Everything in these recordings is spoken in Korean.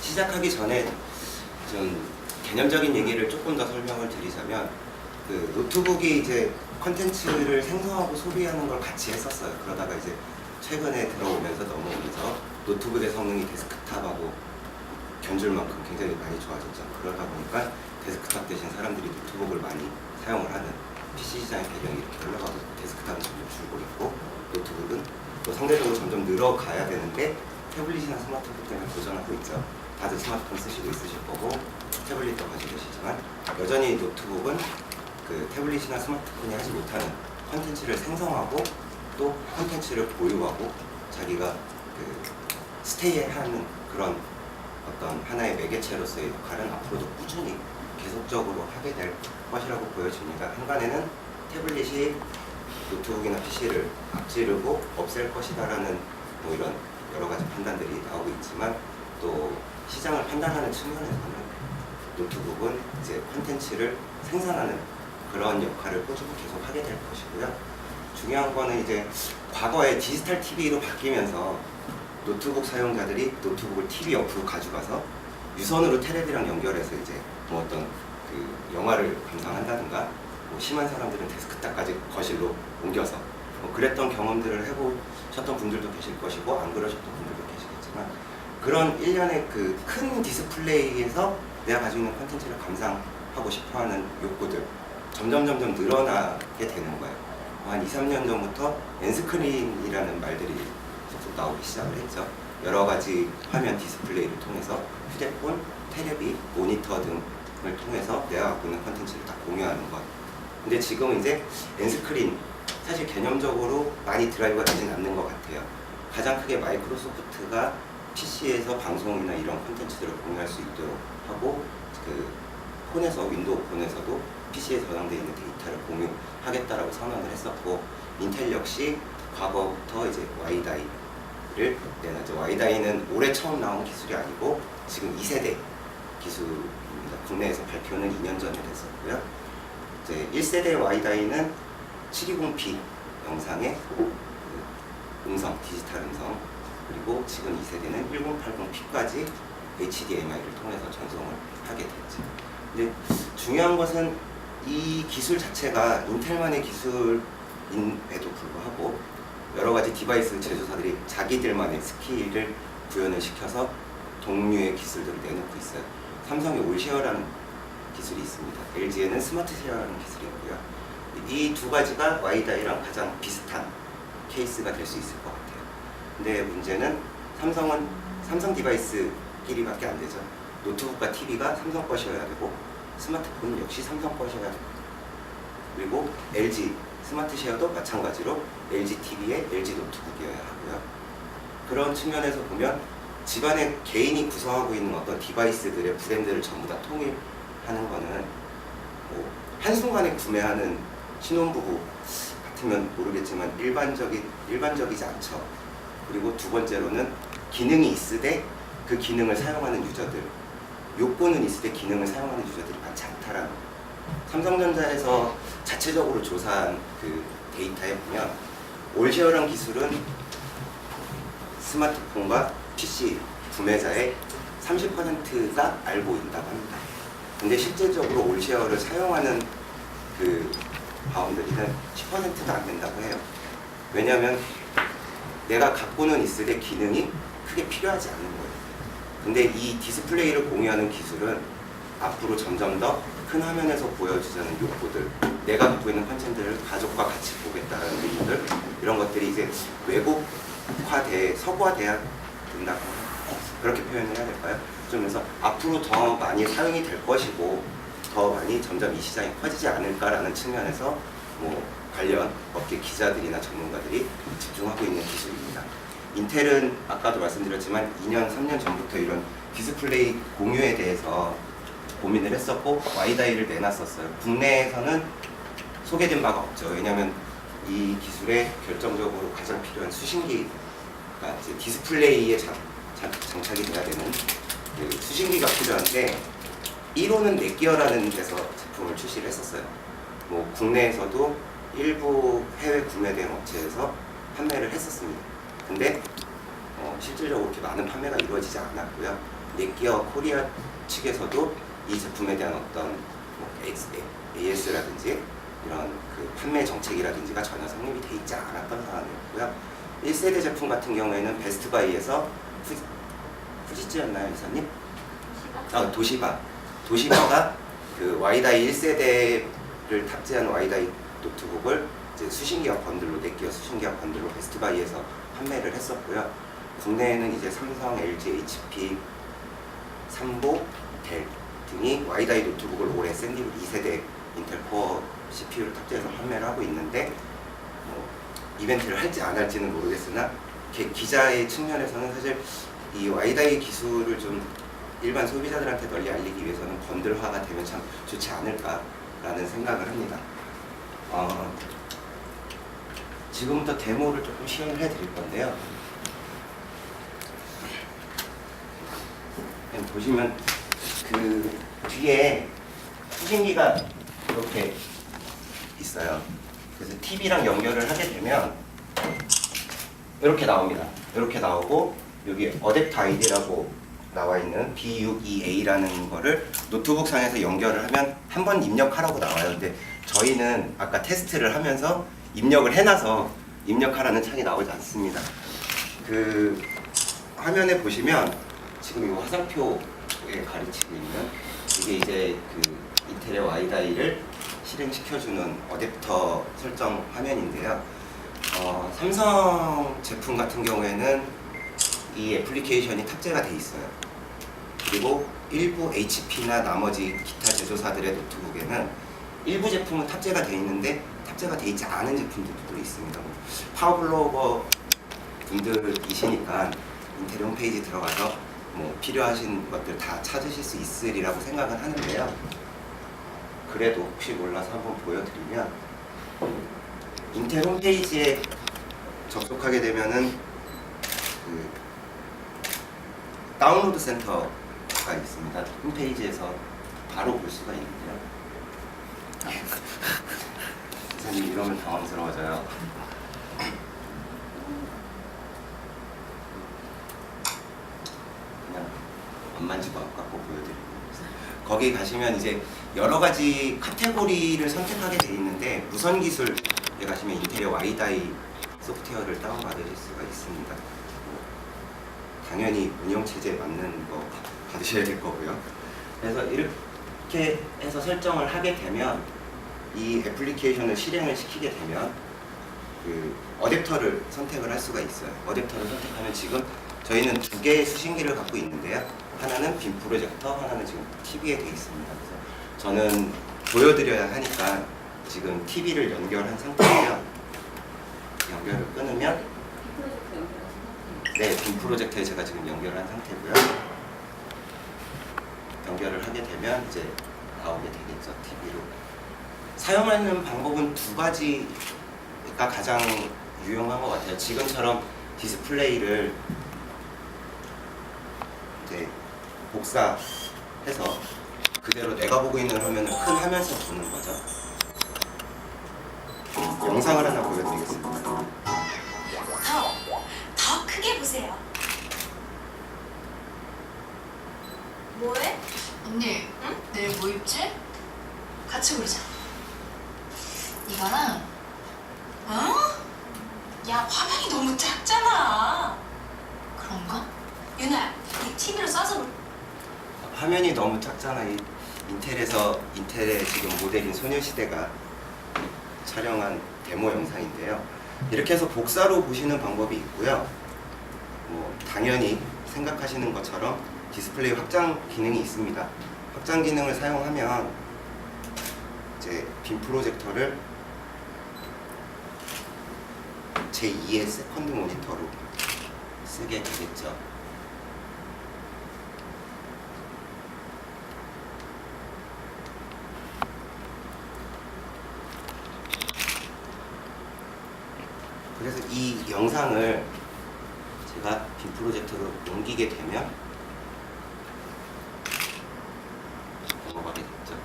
시작하기 전에 좀 개념적인 얘기를 조금 더 설명을 드리자면, 그 노트북이 이제 컨텐츠를 생성하고 소비하는 걸 같이 했었어요. 그러다가 이제 최근에 들어오면서 넘어오면서 노트북의 성능이 데스크탑하고 견줄 만큼 굉장히 많이 좋아졌죠. 그러다 보니까 데스크탑 대신 사람들이 노트북을 많이 사용을 하는, PC 시장의 배경이 이렇게 흘러가고 데스크탑은 점점 줄고 있고 노트북은 또 상대적으로 점점 늘어가야 되는데 태블릿이나 스마트폰 때문에 도전하고 있죠. 다들 스마트폰 쓰시고 있으실 거고 태블릿도 가지고 계시지만, 여전히 노트북은 그 태블릿이나 스마트폰이 하지 못하는 컨텐츠를 생성하고 또 컨텐츠를 보유하고 자기가 그 스테이하는 그런 어떤 하나의 매개체로서의 역할은 앞으로도 꾸준히 계속적으로 하게 될 것이라고 보여집니다. 한간에는 태블릿이 노트북이나 PC를 앞지르고 없앨 것이다라는 뭐 이런 여러 가지 판단들이 나오고 있지만, 또 시장을 판단하는 측면에서는 노트북은 이제 콘텐츠를 생산하는 그런 역할을 꾸준히 계속 하게 될 것이고요. 중요한 거는 이제 과거에 디지털 TV로 바뀌면서 노트북 사용자들이 노트북을 TV 옆으로 가져가서 유선으로 테레비랑 연결해서 이제 뭐 어떤 그 영화를 감상한다든가, 뭐 심한 사람들은 데스크탑까지 거실로 옮겨서 뭐 그랬던 경험들을 해보셨던 분들도 계실 것이고 안 그러셨던 분들도 계시겠지만, 그런 일련의 그 큰 디스플레이에서 내가 가지고 있는 콘텐츠를 감상하고 싶어하는 욕구들 점점 늘어나게 되는 거예요. 한 2, 3년 전부터 엔스크린이라는 말들이 계속 나오기 시작을 했죠. 여러 가지 화면 디스플레이를 통해서 휴대폰, 테레비, 모니터 등을 통해서 내가 갖고 있는 콘텐츠를 다 공유하는 것. 근데 지금 이제 엔스크린 사실 개념적으로 많이 드라이브가 되진 않는 것 같아요. 가장 크게 마이크로소프트가 PC에서 방송이나 이런 콘텐츠들을 공유할 수 있도록 하고, 그 폰에서, 윈도우 폰에서도 PC에 저장되어 있는 데이터를 공유하겠다라고 선언을 했었고, 인텔 역시 과거부터 이제 와이다이를 내놨죠. 와이다이는 올해 처음 나온 기술이 아니고 지금 2세대 기술입니다. 국내에서 발표는 2년 전에 됐었고요. 이제 1세대 와이다이는 720p 영상의 음성, 디지털 음성, 그리고 지금 2세대는 1080p까지 HDMI를 통해서 전송을 하게 됐죠. 근데 중요한 것은 이 기술 자체가 인텔만의 기술임에도 불구하고 여러 가지 디바이스 제조사들이 자기들만의 스킬을 구현을 시켜서 동류의 기술들을 내놓고 있어요. 삼성이 올쉐어라는 기술이 있습니다. LG에는 스마트 쉐어라는 기술이 있고요. 이 두 가지가 와이다이랑 가장 비슷한 케이스가 될 수 있을 것 같아요. 근데 문제는 삼성은 삼성 디바이스끼리밖에 안 되죠. 노트북과 TV가 삼성 것이어야 되고 스마트폰은 역시 삼성 것이어야 되고, 그리고 LG 스마트 쉐어도 마찬가지로 LG TV에 LG 노트북이어야 하고요. 그런 측면에서 보면 집안에 개인이 구성하고 있는 어떤 디바이스들의 브랜드를 전부 다 통일하는 거는 뭐 한순간에 구매하는 신혼부부 같으면 모르겠지만 일반적이지 않죠. 그리고 두 번째로는 기능이 있으되 그 기능을 사용하는 유저들, 욕구는 있으되 기능을 사용하는 유저들이 많지 않다라는, 삼성전자에서 자체적으로 조사한 그 데이터에 보면 올쉐어랑 기술은 스마트폰과 PC 구매자의 30%가 알고 있다고 합니다. 근데 실제적으로 올쉐어를 사용하는 그 바운더리는 10%도 안 된다고 해요. 왜냐하면 내가 갖고는 있으되 기능이 크게 필요하지 않은 거예요. 근데 이 디스플레이를 공유하는 기술은 앞으로 점점 더 큰 화면에서 보여주자는 욕구들, 내가 갖고 있는 콘텐츠를 가족과 같이 보겠다는 의무들, 이런 것들이 이제 외국화돼 서구화돼야 된다고, 그렇게 표현을 해야 될까요? 좀 그래서 앞으로 더 많이 사용이 될 것이고 더 많이 점점 이 시장이 커지지 않을까라는 측면에서 뭐 관련 업계 기자들이나 전문가들이 집중하고 있는 기술입니다. 인텔은 아까도 말씀드렸지만 2년, 3년 전부터 이런 디스플레이 공유에 대해서 고민을 했었고 와이다이를 내놨었어요. 국내에서는 소개된 바가 없죠. 왜냐하면 이 기술에 결정적으로 가장 필요한 수신기가 이제 디스플레이에 장착이 돼야 되는 그 수신기가 필요한데, 1호는 넷기어라는 데서 제품을 출시를 했었어요. 뭐 국내에서도 일부 해외 구매 대행 업체에서 판매를 했었습니다. 근데 실질적으로 그렇게 많은 판매가 이루어지지 않았고요. 넷기어 코리아 측에서도 이 제품에 대한 어떤 뭐 AS라든지 이런 그 판매 정책이라든지가 전혀 성립이 돼 있지 않았던 상황이었고요. 1세대 제품 같은 경우에는 베스트바이에서 후지츠였나요, 이사님? 도시바가 그 와이다이 1세대를 탑재한 와이다이 노트북을 이제 수신기업 번들로, 넷기어 수신기업 번들로 베스트바이에서 판매를 했었고요. 국내에는 이제 삼성, LG, HP, 삼보, 델 등이 와이다이 노트북을 올해 샌디블 2세대 인텔 코어 CPU를 탑재해서 판매를 하고 있는데 이벤트를 할지 안 할지는 모르겠으나 기자의 측면에서는 사실 이 와이다이 기술을 좀 일반 소비자들한테 널리 알리기 위해서는 번들화가 되면 참 좋지 않을까라는 생각을 합니다. 지금부터 데모를 조금 시연을 해드릴 건데요. 보시면 그 뒤에 수신기가 이렇게 있어요. 그래서 TV랑 연결을 하게 되면 이렇게 나옵니다. 이렇게 나오고 여기 어댑터 아이디라고 나와 있는 B62A라는 거를 노트북 상에서 연결을 하면 한 번 입력하라고 나와요. 근데 저희는 아까 테스트를 하면서 입력을 해놔서 입력하라는 창이 나오지 않습니다. 그 화면에 보시면 지금 이 화살표에 가르치고 있는 이게 이제 그 인텔의 와이다이를 실행시켜주는 어댑터 설정 화면인데요. 삼성 제품 같은 경우에는 이 애플리케이션이 탑재가 돼 있어요. 그리고 일부 HP나 나머지 기타 제조사들의 노트북에는 일부 제품은 탑재가 돼 있는데 탑재가 돼 있지 않은 제품들도 있습니다. 파워블로거 분들이시니까 인텔 홈페이지 들어가서 뭐 필요하신 것들 다 찾으실 수 있으리라고 생각은 하는데요. 그래도 혹시 몰라서 한번 보여드리면 인텔 홈페이지에 접속하게 되면은 그 다운로드 센터가 있습니다. 홈페이지에서 바로 볼 수가 있는데요. 선생님 이러면 당황스러워져요. 그냥 안 만지고 아깝고 보여드리고 거기 가시면 이제 여러 가지 카테고리를 선택하게 돼 있는데 무선 기술에 가시면 인텔의 와이다이 소프트웨어를 다운받으실 수가 있습니다. 당연히 운영체제에 맞는 거 받으셔야 될 거고요. 그래서 이렇게 해서 설정을 하게 되면 이 애플리케이션을 실행을 시키게 되면 그 어댑터를 선택을 할 수가 있어요. 어댑터를 선택하면 지금 저희는 두 개의 수신기를 갖고 있는데요. 하나는 빔 프로젝터, 하나는 지금 TV에 돼 있습니다. 그래서 저는 보여드려야 하니까 지금 TV를 연결한 상태고요. 연결을 끊으면 네, 빔 프로젝터에 제가 지금 연결한 상태고요. 연결을 하게 되면 이제 나오게 되겠죠, TV로. 사용하는 방법은 두 가지가 가장 유용한 것 같아요. 지금처럼 디스플레이를 이제 복사해서 그대로 내가 보고 있는 화면을 큰 화면에서 보는 거죠. 영상을 하나 보여드리겠습니다. 더 크게 보세요. 뭐해? 언니, 응? 내일 뭐 입지? 같이 고르자. 이거랑 어? 야, 화면이 너무 작잖아. 그런가? 유나야, 이 TV로 쏴서 볼. 화면이 너무 작잖아. 이 인텔의 지금 모델인 소녀시대가 촬영한 데모 영상인데요. 이렇게 해서 복사로 보시는 방법이 있고요. 뭐 당연히 생각하시는 것처럼 디스플레이 확장 기능이 있습니다. 확장 기능을 사용하면 이제 빔 프로젝터를 제2의 세컨드 모니터로 쓰게 되겠죠. 그래서 이 영상을 제가 빔 프로젝터로 옮기게 되면 넘어가게 됐죠.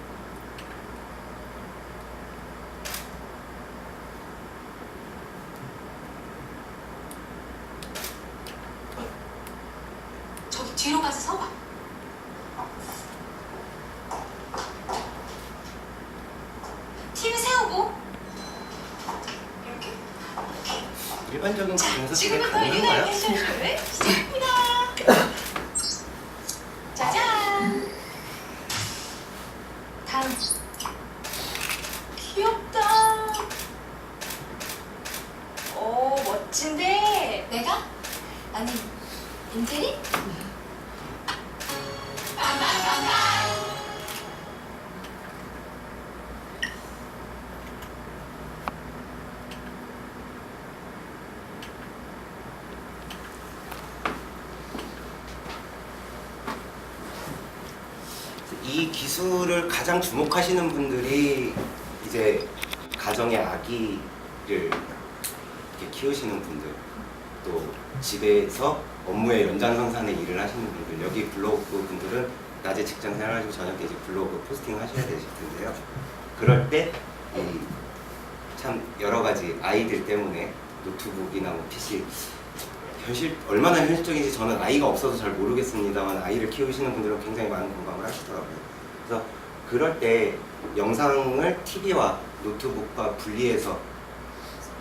저기 뒤로 가서 서봐. 일반적인 자, 분석 그게 지금부터 유나의 가능한가요? 패션쇼를 시작합니다. 짜잔. 다음. 귀엽다. 오, 멋진데. 내가? 아니, 인테리? 이 기술을 가장 주목하시는 분들이 이제 가정의 아기를 이렇게 키우시는 분들, 또 집에서 업무의 연장선상의 일을 하시는 분들, 여기 블로그 분들은 낮에 직장 생활하시고 저녁 때 이제 블로그 포스팅 하셔야 되실 텐데요. 그럴 때 참 여러 가지 아이들 때문에 노트북이나 뭐 PC 얼마나 현실적인지 저는 아이가 없어서 잘 모르겠습니다만 아이를 키우시는 분들은 굉장히 많은 공감을 하시더라고요. 그래서 그럴 때 영상을 TV와 노트북과 분리해서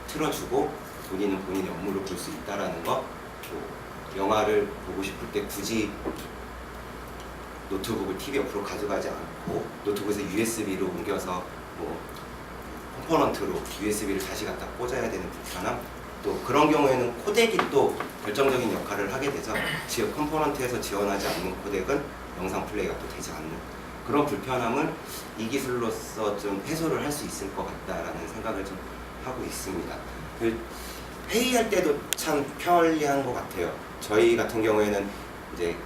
틀어주고 본인은 본인의 업무를 볼 수 있다는 거, 또 영화를 보고 싶을 때 굳이 노트북을 TV 옆으로 가져가지 않고 노트북에서 USB로 옮겨서 뭐 컴포넌트로 USB를 다시 갖다 꽂아야 되는 불편함, 또 그런 경우에는 코덱이 또 결정적인 역할을 하게 되죠. 지역 컴포넌트에서 지원하지 않는 코덱은 영상 플레이가 또 되지 않는 그런 불편함을 이 기술로서 좀 해소를 할 수 있을 것 같다라는 생각을 좀 하고 있습니다. 회의할 때도 참 편리한 것 같아요. 저희 같은 경우에는 이제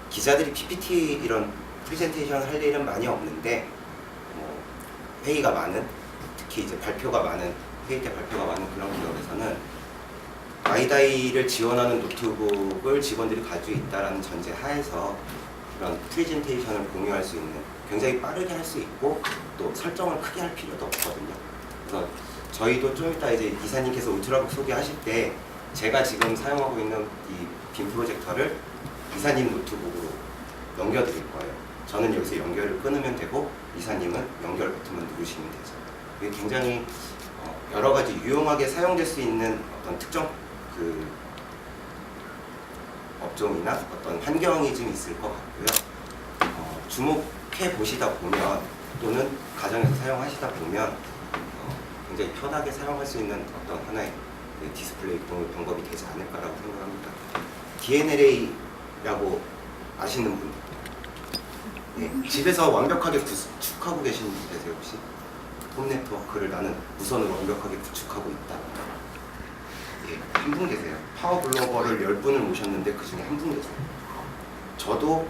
기자들이 PPT 이런 프레젠테이션 할 일은 많이 없는데 회의가 많은, 특히 이제 발표가 많은, 회의 때 발표가 많은 그런 기업에서는 아이다이를 지원하는 노트북을 직원들이 가지고 있다는 전제 하에서 그런 프레젠테이션을 공유할 수 있는, 굉장히 빠르게 할 수 있고 또 설정을 크게 할 필요도 없거든요. 그래서 저희도 좀 이따 이제 이사님께서 울트라북 소개하실 때 제가 지금 사용하고 있는 이 빔 프로젝터를 이사님 노트북으로 넘겨드릴 거예요. 저는 여기서 연결을 끊으면 되고 이사님은 연결 버튼만 누르시면 되죠. 이게 굉장히 여러 가지 유용하게 사용될 수 있는 어떤 특정 그 업종이나 어떤 환경이 좀 있을 것 같고요. 주목해 보시다 보면 또는 가정에서 사용하시다 보면 굉장히 편하게 사용할 수 있는 어떤 하나의 디스플레이 방법이 되지 않을까라고 생각합니다. DNLA라고 아시는 분? 네, 집에서 완벽하게 구축하고 계신 분 계세요 혹시? 홈 네트워크를 나는 무선으로 완벽하게 구축하고 있다. 예, 한 분 계세요. 파워 글로벌을 10분을 모셨는데 그 중에 한 분 계세요. 저도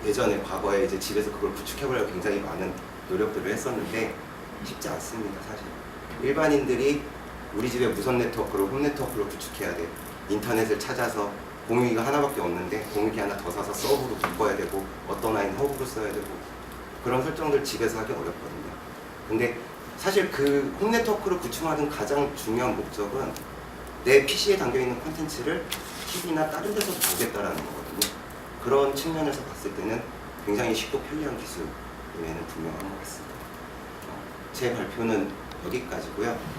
예전에 과거에 이제 집에서 그걸 구축해보려고 굉장히 많은 노력들을 했었는데 쉽지 않습니다, 사실. 일반인들이 우리 집에 무선 네트워크로 홈 네트워크를 구축해야 돼. 인터넷을 찾아서 공유기가 하나밖에 없는데 공유기 하나 더 사서 서브로 바꿔야 되고 어떤 아이는 허브로 써야 되고 그런 설정들 집에서 하기 어렵거든요. 근데 사실 그 홈 네트워크를 구축하는 가장 중요한 목적은 내 PC에 담겨있는 콘텐츠를 TV나 다른 데서 보겠다라는 거거든요. 그런 측면에서 봤을 때는 굉장히 쉽고 편리한 기술임에는 분명한 것 같습니다. 제 발표는 여기까지고요.